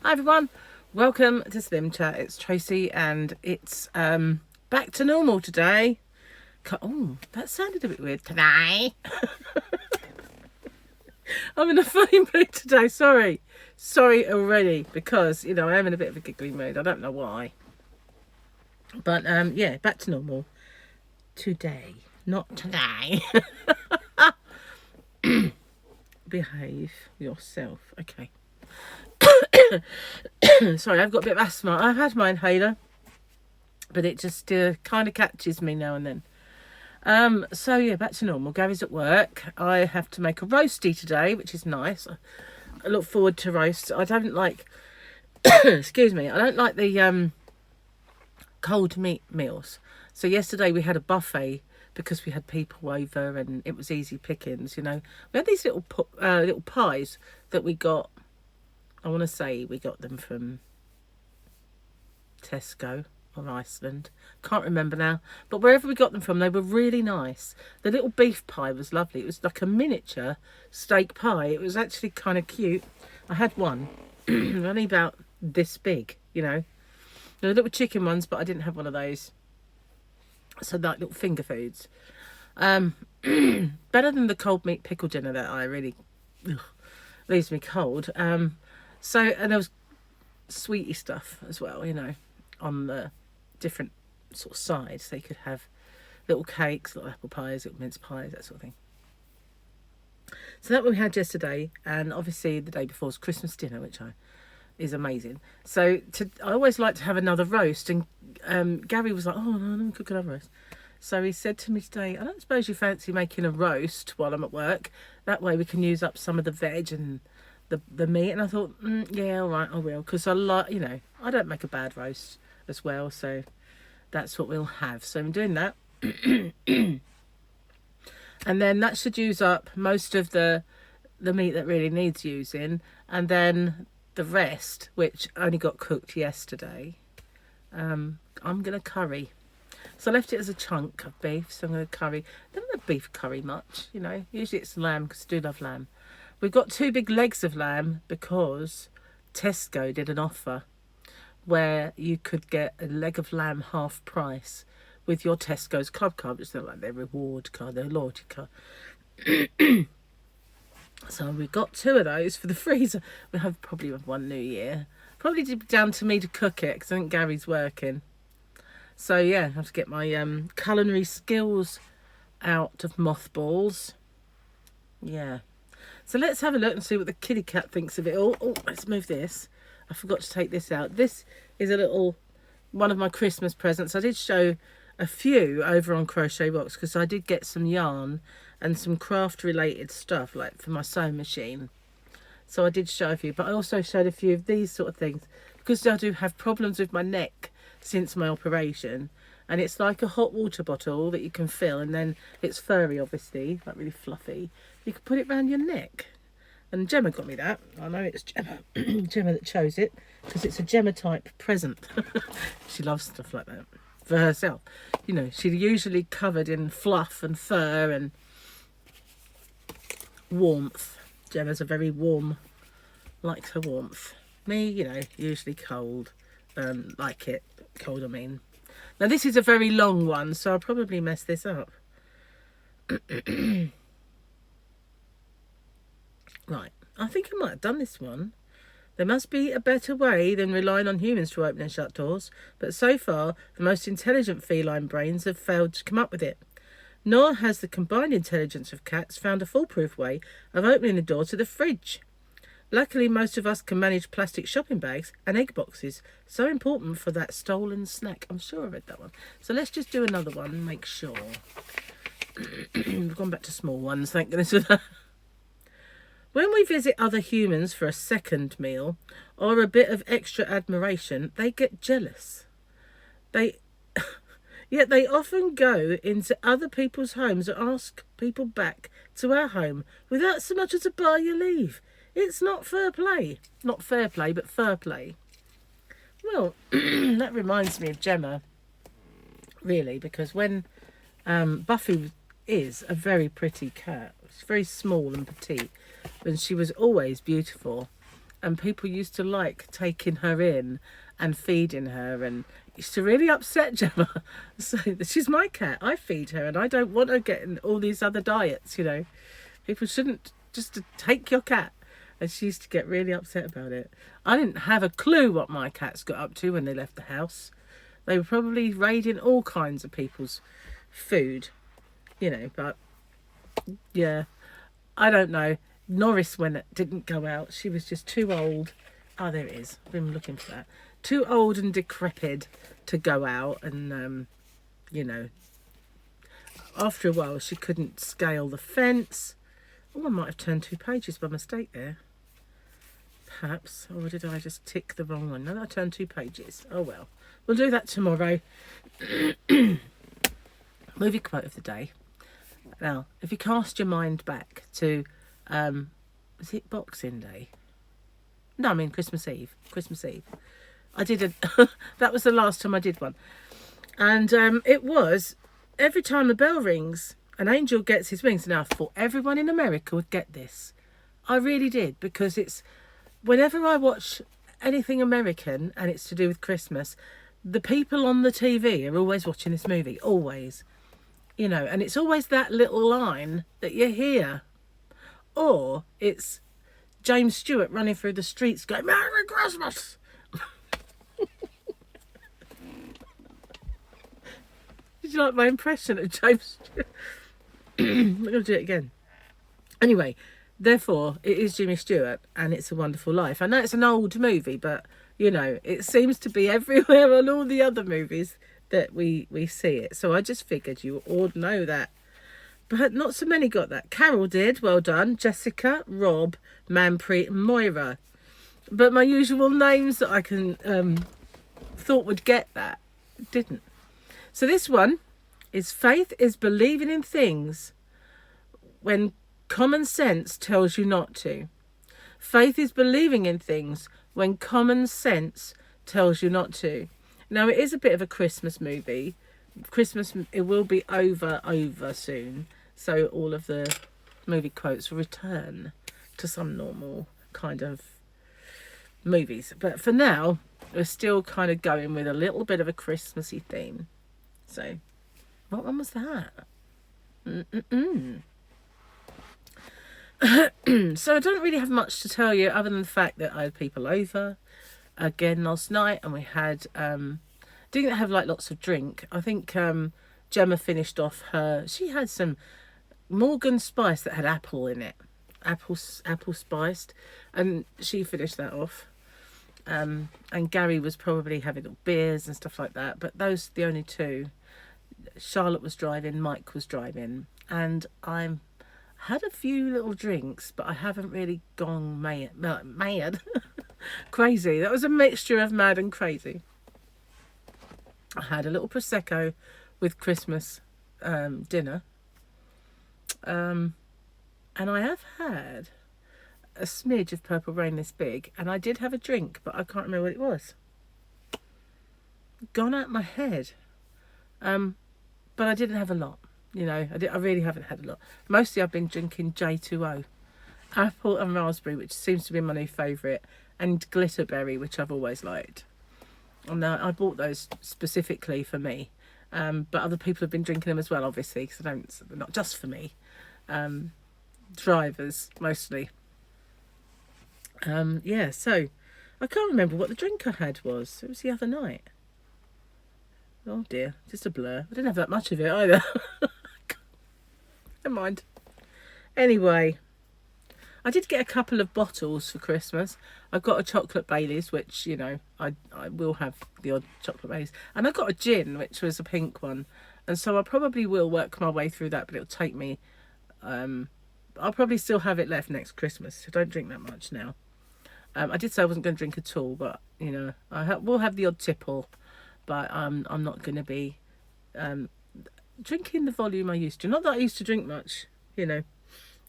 Hi everyone, welcome to SlimChat. It's Tracy and it's back to normal today. Oh, that sounded a bit weird. Today. I'm in a funny mood today, sorry already, because, you know, I am in a bit of a giggly mood. I don't know why. But yeah, back to normal today, not today. Behave yourself, okay. Sorry, I've got a bit of asthma. I've had my inhaler, but it just kind of catches me now and then. So yeah, back to normal. Gary's at work. I have to make a roasty today, which is nice. I look forward to roasts. I don't like excuse me, I don't like the cold meat meals. So yesterday we had a buffet because we had people over and it was easy pickings, you know. We had these little pies that we got. I want to say we got them from Tesco or Iceland. Can't remember now. But wherever we got them from, they were really nice. The little beef pie was lovely. It was like a miniature steak pie. It was actually kind of cute. I had one. Only about this big, you know. There were little chicken ones, but I didn't have one of those. So like little finger foods. Better than the cold meat pickle dinner that I really leaves me cold. So, and there was sweetie stuff as well, you know, on the different sort of sides. So you could have little cakes, little apple pies, little mince pies, that sort of thing. So that what we had yesterday, and obviously the day before was Christmas dinner, which is amazing. So I always like to have another roast, and Gary was like, "Oh no, I'm cook another roast." So he said to me today, "I don't suppose you fancy making a roast while I'm at work? That way we can use up some of the veg and the meat." And I thought, yeah, all right, I will, because I like, you know, I don't make a bad roast as well, so that's what we'll have. So I'm doing that. And then that should use up most of the meat that really needs using, and then the rest, which only got cooked yesterday, I'm gonna curry. So I left it as a chunk of beef, so I'm gonna curry. I don't like beef curry much, you know, usually it's lamb because I do love lamb. We've got 2 big legs of lamb because Tesco did an offer where you could get a leg of lamb half price with your Tesco's club card, which is like their reward card, their loyalty card. So we got 2 of those for the freezer. We have probably have one New Year. Probably down to me to cook it because I think Gary's working. So yeah, I have to get my culinary skills out of mothballs. Yeah. So let's have a look and see what the kitty cat thinks of it all. Oh, let's move this. I forgot to take this out. This is a little one of my Christmas presents. I did show a few over on Crochet Box because I did get some yarn and some craft related stuff like for my sewing machine. So I did show a few, but I also showed a few of these sort of things because I do have problems with my neck since my operation. And it's like a hot water bottle that you can fill, and then it's furry, obviously, like really fluffy. You can put it around your neck. And Gemma got me that. I know it's Gemma, Gemma that chose it, because it's a Gemma type present. She loves stuff like that for herself. You know, she's usually covered in fluff and fur and warmth. Gemma's a very warm, likes her warmth. Me, you know, usually cold. Like it cold, I mean. Now this is a very long one, so I'll probably mess this up. Right, I think I might have done this one. There must be a better way than relying on humans to open and shut doors, but so far the most intelligent feline brains have failed to come up with it. Nor has the combined intelligence of cats found a foolproof way of opening the door to the fridge. Luckily, most of us can manage plastic shopping bags and egg boxes. So important for that stolen snack. I'm sure I read that one. So let's just do another one and make sure. We've gone back to small ones, thank goodness for that. When we visit other humans for a second meal or a bit of extra admiration, they get jealous. Yet they often go into other people's homes and ask people back to our home without so much as a by your leave. It's not fair play. Not fair play, but fair play. Well, that reminds me of Gemma, really, because when Buffy is a very pretty cat. She's very small and petite, and she was always beautiful. and people used to like taking her in and feeding her, and it used to really upset Gemma. So she's my cat, I feed her, and I don't want her getting all these other diets, you know. People shouldn't just take your cat. And she used to get really upset about it. I didn't have a clue what my cats got up to when they left the house. They were probably raiding all kinds of people's food, you know, but yeah, I don't know. Norris, when it didn't go out, she was just too old. Oh, there it is. I've been looking for that. Too old and decrepit to go out, and you know, after a while she couldn't scale the fence. Oh, I might have turned 2 pages by mistake there. Perhaps, or did I just tick the wrong one? No, I turned 2 pages. Oh well, we'll do that tomorrow. Movie quote of the day. Now, if you cast your mind back to, was it Boxing Day? No, I mean Christmas Eve. Christmas Eve. I did a, that was the last time I did one. And it was, every time a bell rings, an angel gets his wings. Now, I thought everyone in America would get this. I really did, because it's, whenever I watch anything American and it's to do with Christmas, the people on the TV are always watching this movie, always. You know, and it's always that little line that you hear. Or it's James Stewart running through the streets going, "Merry Christmas!" Did you like my impression of James Stewart? I'm going to do it again. Anyway, therefore, it is Jimmy Stewart and It's a Wonderful Life. I know it's an old movie, but, you know, it seems to be everywhere on all the other movies that we see it. So I just figured you all know that. But not so many got that. Carol did, well done. Jessica, Rob, Manpreet and Moira. But my usual names that I can thought would get that didn't. So this one is faith is believing in things when common sense tells you not to. Faith is believing in things when common sense tells you not to. Now, it is a bit of a Christmas movie. Christmas, it will be over soon. So all of the movie quotes will return to some normal kind of movies. But for now, we're still kind of going with a little bit of a Christmassy theme. So, what one was that? So I don't really have much to tell you other than the fact that I had people over again last night, and we had didn't have like lots of drink. I think Gemma finished off her, she had some Morgan spice that had apple in it, apple spiced, and she finished that off. And Gary was probably having beers and stuff like that, but those are the only two. Charlotte was driving, Mike was driving, and I had a few little drinks, but I haven't really gone mad. Crazy. That was a mixture of mad and crazy. I had a little Prosecco with Christmas dinner. And I have had a smidge of Purple Rain this big, and I did have a drink, but I can't remember what it was. Gone out my head. But I didn't have a lot. You know, I really haven't had a lot. Mostly I've been drinking J2O. Apple and raspberry, which seems to be my new favourite, and glitterberry, which I've always liked. And I bought those specifically for me. But other people have been drinking them as well, obviously, because they're not just for me. Drivers, mostly. Yeah, so I can't remember what the drink I had was. It was the other night. Oh dear, just a blur. I didn't have that much of it either. Never mind. Anyway, I did get a couple of bottles for Christmas. I got a chocolate Baileys, which, you know, I will have the odd chocolate Baileys. And I got a gin, which was a pink one. And so I probably will work my way through that, but it'll take me... I'll probably still have it left next Christmas. I don't drink that much now. I did say I wasn't going to drink at all, but, you know, we'll have the odd tipple. But I'm not going to be drinking the volume I used to. Not that I used to drink much, you know.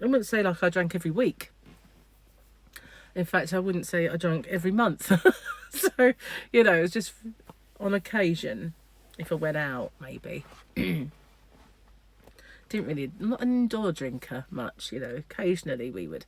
I wouldn't say like I drank every week. In fact, I wouldn't say I drank every month. So, you know, it was just on occasion, if I went out, maybe. I'm not an indoor drinker much, you know. Occasionally we would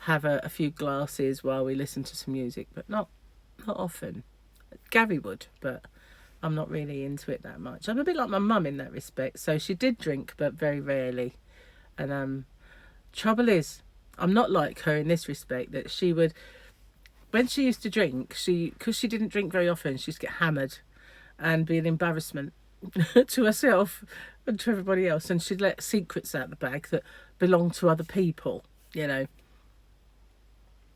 have a few glasses while we listen to some music, but not often. Gary would, but I'm not really into it that much. I'm a bit like my mum in that respect. So she did drink, but very rarely. And trouble is, I'm not like her in this respect, that she would, when she used to drink, because she didn't drink very often, she used to get hammered and be an embarrassment to herself and to everybody else. And she'd let secrets out the bag that belonged to other people, you know.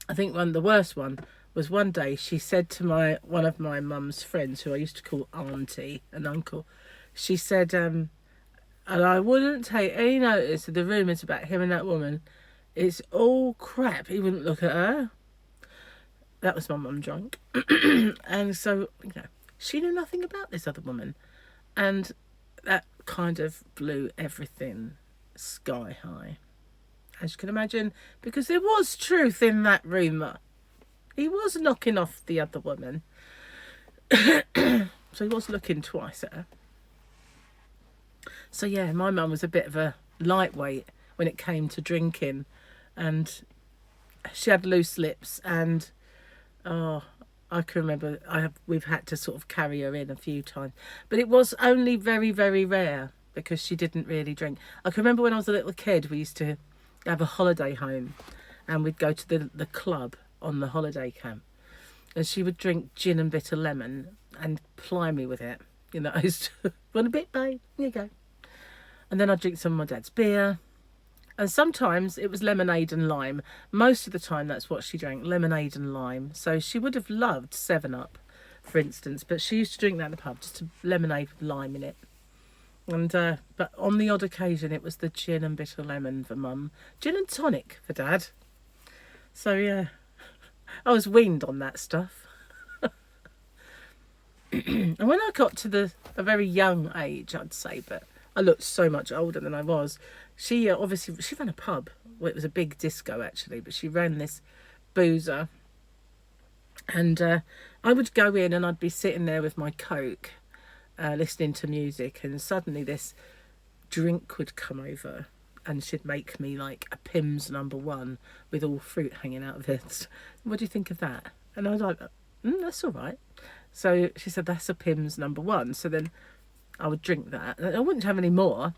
I think the worst one was one day she said to one of my mum's friends, who I used to call auntie and uncle, she said, and I wouldn't take any notice of the rumours about him and that woman. It's all crap. He wouldn't look at her. That was my mum drunk. And so, you know, she knew nothing about this other woman. And that kind of blew everything sky high, as you can imagine, because there was truth in that rumour. He was knocking off the other woman. So he was looking twice at her. So yeah, my mum was a bit of a lightweight when it came to drinking, and she had loose lips, and I can remember we've had to sort of carry her in a few times, but it was only very, very rare because she didn't really drink. I can remember when I was a little kid, we used to have a holiday home, and we'd go to the club on the holiday camp, and she would drink gin and bitter lemon and ply me with it. You know, I used to, want a bit, babe? Here you go. And then I'd drink some of my dad's beer. And sometimes it was lemonade and lime. Most of the time that's what she drank, lemonade and lime. So she would have loved 7-Up, for instance, but she used to drink that in the pub, just lemonade with lime in it. And but on the odd occasion it was the gin and bitter lemon for mum. Gin and tonic for dad. So yeah, I was weaned on that stuff. And when I got to a very young age, I'd say, but I looked so much older than I was. She ran a pub. Well, it was a big disco actually, but she ran this boozer. And I would go in and I'd be sitting there with my Coke, listening to music, and suddenly this drink would come over, and she'd make me like a Pimm's #1 with all fruit hanging out of it. What do you think of that? And I was like, that's all right. So she said, that's a Pimm's #1. So then I would drink that. I wouldn't have any more.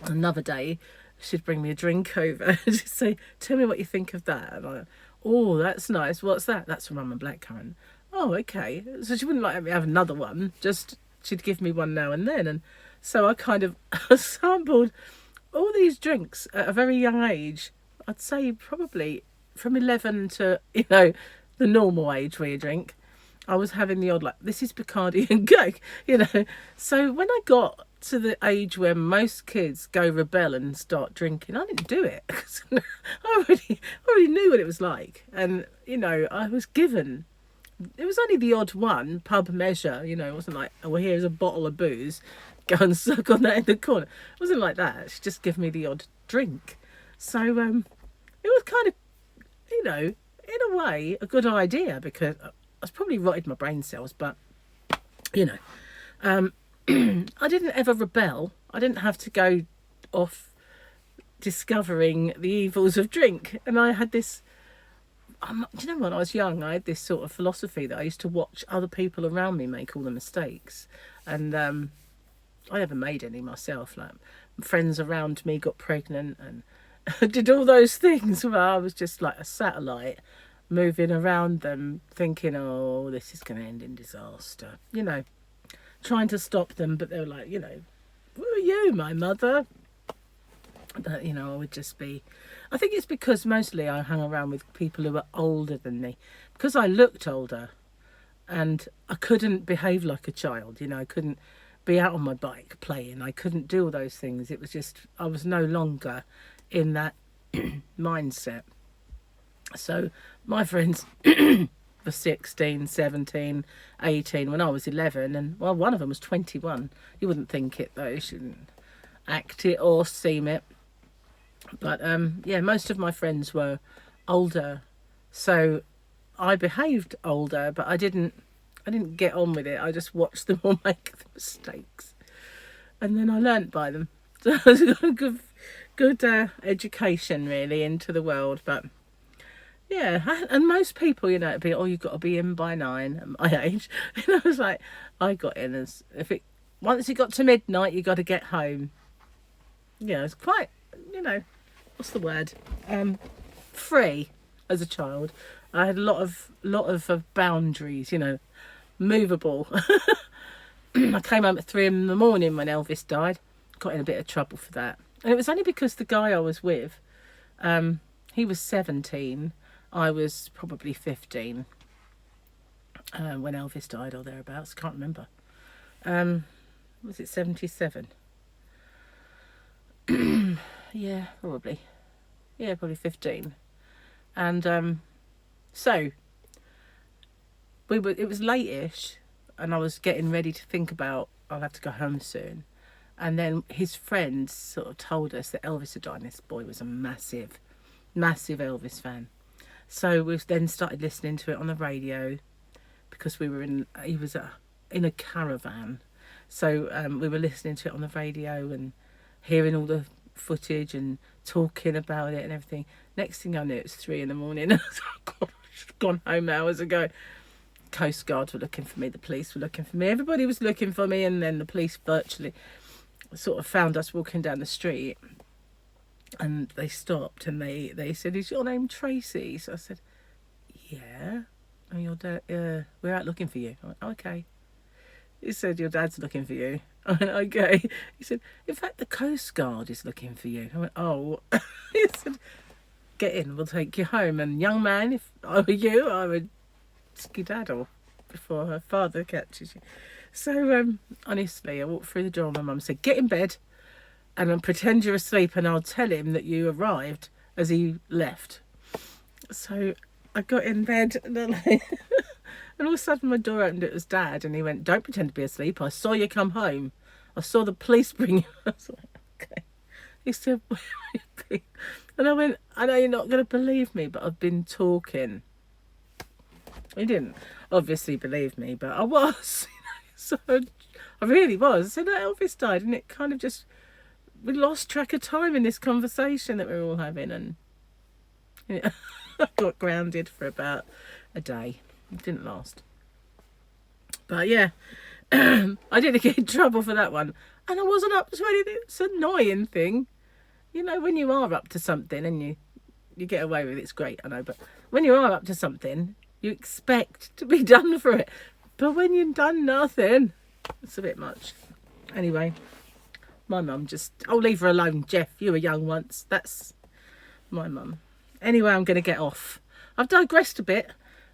Another day, she'd bring me a drink over and she'd say, tell me what you think of that. And I, oh, that's nice. What's that? That's rum and blackcurrant. Oh, okay. So she wouldn't let me have another one. Just she'd give me one now and then. And so I kind of sampled all these drinks at a very young age. I'd say probably from 11 to, you know, the normal age where you drink. I was having the odd, like, this is Bacardi and Coke, you know. So when I got to the age where most kids go rebel and start drinking, I didn't do it. I already knew what it was like. And, you know, I was given, it was only the odd one, pub measure, you know. It wasn't like, oh, well, here's a bottle of booze, go and suck on that in the corner. It wasn't like that. She just gave me the odd drink. So it was kind of, you know, in a way, a good idea, because I was probably rotted my brain cells, but, you know, I didn't ever rebel. I didn't have to go off discovering the evils of drink. And I had this, do you know, when I was young, I had this sort of philosophy that I used to watch other people around me make all the mistakes. And I never made any myself. Like, friends around me got pregnant and did all those things where I was just like a satellite moving around them, thinking, oh, this is going to end in disaster, you know, trying to stop them. But they were like, you know, who are you, my mother? But, you know, I would just be, I think it's because mostly I hung around with people who were older than me, because I looked older and I couldn't behave like a child, you know. I couldn't be out on my bike playing. I couldn't do all those things. It was just, I was no longer in that mindset. So my friends were 16, 17, 18 when I was 11, and well, one of them was 21. You wouldn't think it though. She didn't act it or seem it. But yeah, most of my friends were older, so I behaved older, but I didn't get on with it. I just watched them all make the mistakes, and then I learnt by them. So I was a good education really into the world. But yeah, and most people, you know, it'd be, oh, you've got to be in by 9 at my age. And I was like, I got in as, once it got to midnight, you got to get home. Yeah, it's quite, you know, what's the word? Free as a child. I had a lot of boundaries, you know, movable. I came home at 3 in the morning when Elvis died. Got in a bit of trouble for that. And it was only because the guy I was with, he was 17. I was probably 15 when Elvis died or thereabouts. Can't remember. Was it 77? Yeah, probably. Yeah, probably 15. And so it was late-ish, and I was getting ready to think about I'll have to go home soon. And then his friends sort of told us that Elvis had died. This boy was a massive Elvis fan. So we then started listening to it on the radio, because he was in a caravan. So we were listening to it on the radio and hearing all the footage and talking about it and everything. Next thing I knew, it was 3 in the morning. I was like, God, I should have gone home hours ago. Coast Guard were looking for me. The police were looking for me. Everybody was looking for me. And then the police virtually sort of found us walking down the street. And they stopped and they said, "Is your name Tracy?" So I said, "Yeah." "And your dad, we're out looking for you." I went, "Okay." He said, "Your dad's looking for you." I went, "Okay." He said, "In fact, the Coast Guard is looking for you." I went, "Oh." He said, "Get in, we'll take you home. And young man, if I were you, I would skedaddle before her father catches you." So honestly, I walked through the door and my mum said, "Get in bed and I'll pretend you're asleep and I'll tell him that you arrived as he left." So I got in bed and and all of a sudden my door opened. It was Dad, and he went, "Don't pretend to be asleep. I saw you come home. I saw the police bring you." I was like, "Okay." He said, "Where have you been?" And I went, "I know you're not going to believe me, but I've been talking." He didn't obviously believe me, but I was. So I really was. So that Elvis died, and it kind of just, we lost track of time in this conversation that we were all having, and you know, I got grounded for about a day. It didn't last. But yeah, I didn't get in trouble for that one. And I wasn't up to anything. It's an annoying thing. You know, when you are up to something and you get away with it, it's great, I know. But when you are up to something, you expect to be done for it. But when you've done nothing, it's a bit much. Anyway, my mum just, "Oh, leave her alone, Jeff. You were young once." That's my mum. Anyway, I'm going to get off. I've digressed a bit,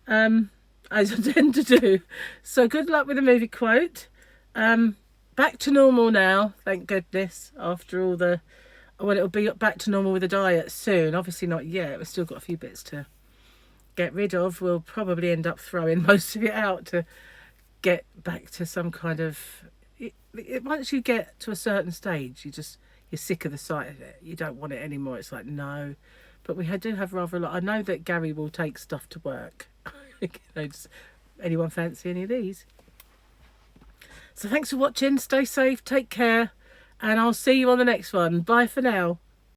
as I tend to do. So good luck with the movie quote. Back to normal now, thank goodness, after all the... Well, it'll be back to normal with the diet soon. Obviously not yet. We've still got a few bits to get rid of. We'll probably end up throwing most of it out to get back to some kind of... Once you get to a certain stage, you're sick of the sight of it. You don't want it anymore. It's like, no. But we do have rather a lot. I know that Gary will take stuff to work. You know, does anyone fancy any of these? So thanks for watching. Stay safe. Take care. And I'll see you on the next one. Bye for now.